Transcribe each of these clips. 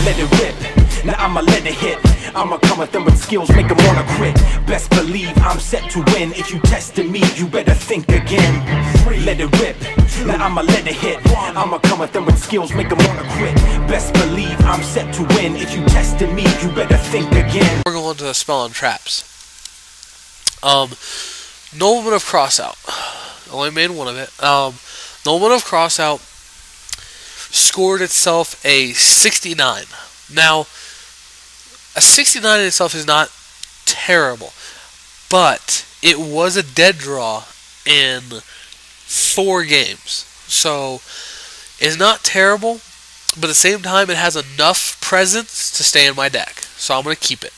let it rip. Now I'ma let it hit. I'ma come at them with skills, make them wanna quit. Best believe I'm set to win. If you tested me, you better think again. Let it rip. Now I'ma let it hit. I'ma come at them with skills, make them wanna quit. Best believe I'm set to win. If you tested me, you better think again. We're going to spell on traps. Nobleman of Crossout. Only made one of it. Nobleman of Crossout scored itself a 69. Now, a 69 in itself is not terrible, but it was a dead draw in 4 games. So, it's not terrible, but at the same time, it has enough presence to stay in my deck. So, I'm going to keep it.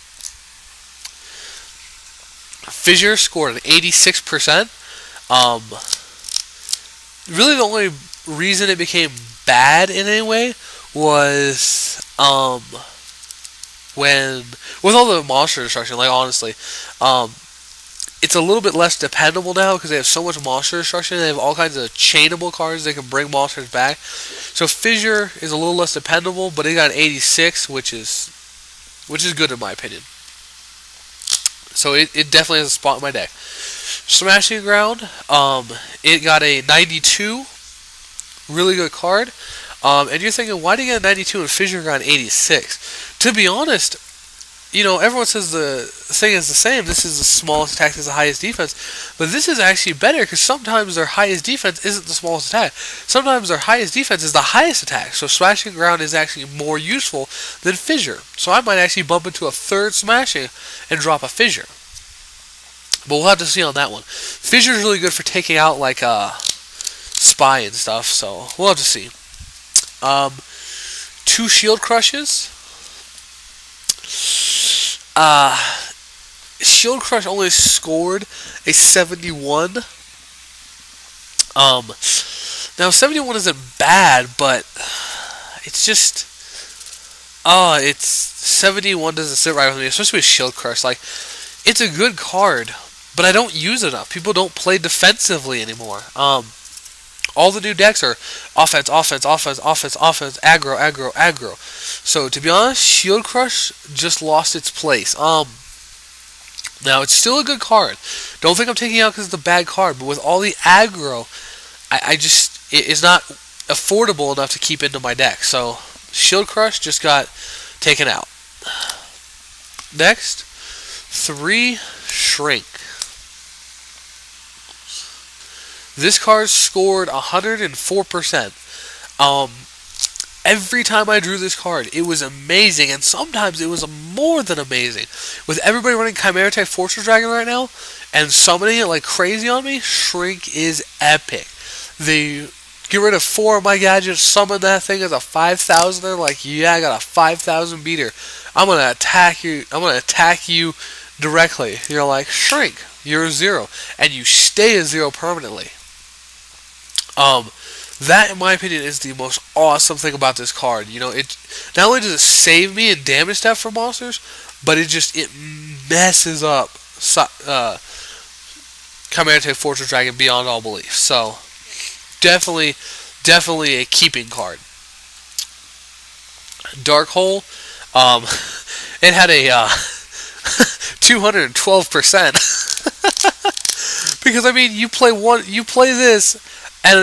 Fissure scored an 86%. Really, the only reason it became bad in any way was when with all the monster destruction. Like honestly, it's a little bit less dependable now because they have so much monster destruction. They have all kinds of chainable cards that can bring monsters back. So Fissure is a little less dependable, but it got an 86, which is good in my opinion. So it definitely has a spot in my deck. Smashing Ground, it got a 92, really good card. And you're thinking, why did you get a 92 and Fissure got an 86? To be honest, you know, everyone says the thing is the same. This is the smallest attack, this is the highest defense. But this is actually better because sometimes their highest defense isn't the smallest attack. Sometimes their highest defense is the highest attack. So Smashing Ground is actually more useful than Fissure. So I might actually bump into a 3rd Smashing and drop a Fissure. But we'll have to see on that one. Fissure is really good for taking out like Spy and stuff. So we'll have to see. 2 Shield Crushes. Shield Crush only scored a 71. Now 71 isn't bad, but it's just it's 71 doesn't sit right with me, especially with Shield Crush. Like, it's a good card, but I don't use it enough. People don't play defensively anymore. All the new decks are offense, offense, offense, offense, offense, aggro, aggro, aggro. So, to be honest, Shield Crush just lost its place. Now, it's still a good card. Don't think I'm taking it out because it's a bad card, but with all the aggro, it's not affordable enough to keep into my deck. So, Shield Crush just got taken out. Next, 3 Shrink. This card scored 104%. Every time I drew this card, it was amazing, and sometimes it was more than amazing. With everybody running Chimera Type Fortress Dragon right now, and summoning it like crazy on me, Shrink is epic. They get rid of 4 of my gadgets, summon that thing as a 5,000er, like, yeah, I got a 5,000 beater. I'm gonna attack you directly. You're like, Shrink, you're a 0, and you stay a 0 permanently. That, in my opinion, is the most awesome thing about this card. You know, it not only does it save me and damage stuff for monsters, but it messes up Chimera Type Fortress Dragon beyond all belief. So, definitely a keeping card. Dark Hole, it had a 212%. Because I mean, you play this. And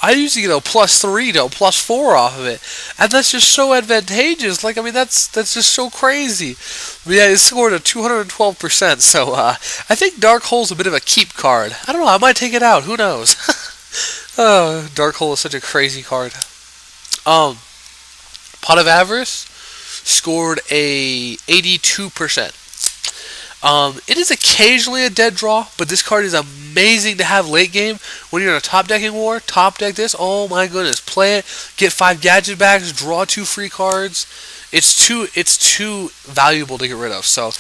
I usually get a +3 to a +4 off of it, and that's just so advantageous. Like, I mean, that's just so crazy. But yeah, it scored a 212%. So I think Dark Hole's a bit of a keep card. I don't know. I might take it out. Who knows? Dark Hole is such a crazy card. Pot of Avarice scored a 82%. It is occasionally a dead draw, but this card is amazing to have late game when you're in a top decking war. Top deck this, oh my goodness, play it, get 5 gadget backs, draw 2 free cards. It's too valuable to get rid of. So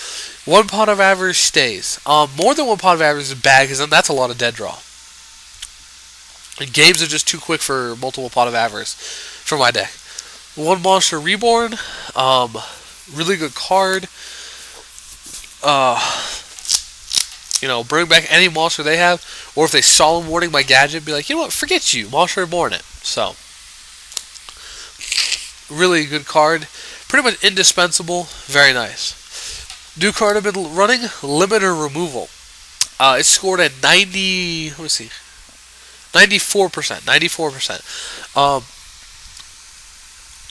1 Pot of Avarice stays. More than 1 Pot of Avarice is bad because then that's a lot of dead draw. And games are just too quick for multiple Pot of Avarice for my deck. 1 Monster Reborn, really good card. You know, bring back any monster they have, or if they Solemn Warning my gadget, be like, you know what, forget you, Monster Reborn it. So, really good card. Pretty much indispensable. Very nice. New card I've been running, Limiter Removal. It scored at 90. Let me see. 94%. 94%.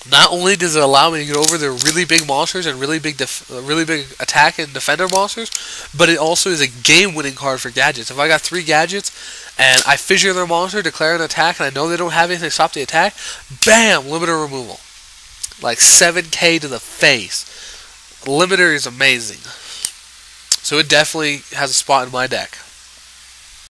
Not only does it allow me to get over the really big monsters and really big attack and defender monsters, but it also is a game-winning card for gadgets. If I got 3 gadgets and I fissure their monster, declare an attack, and I know they don't have anything to stop the attack, bam, limiter removal. Like 7k to the face. Limiter is amazing. So it definitely has a spot in my deck.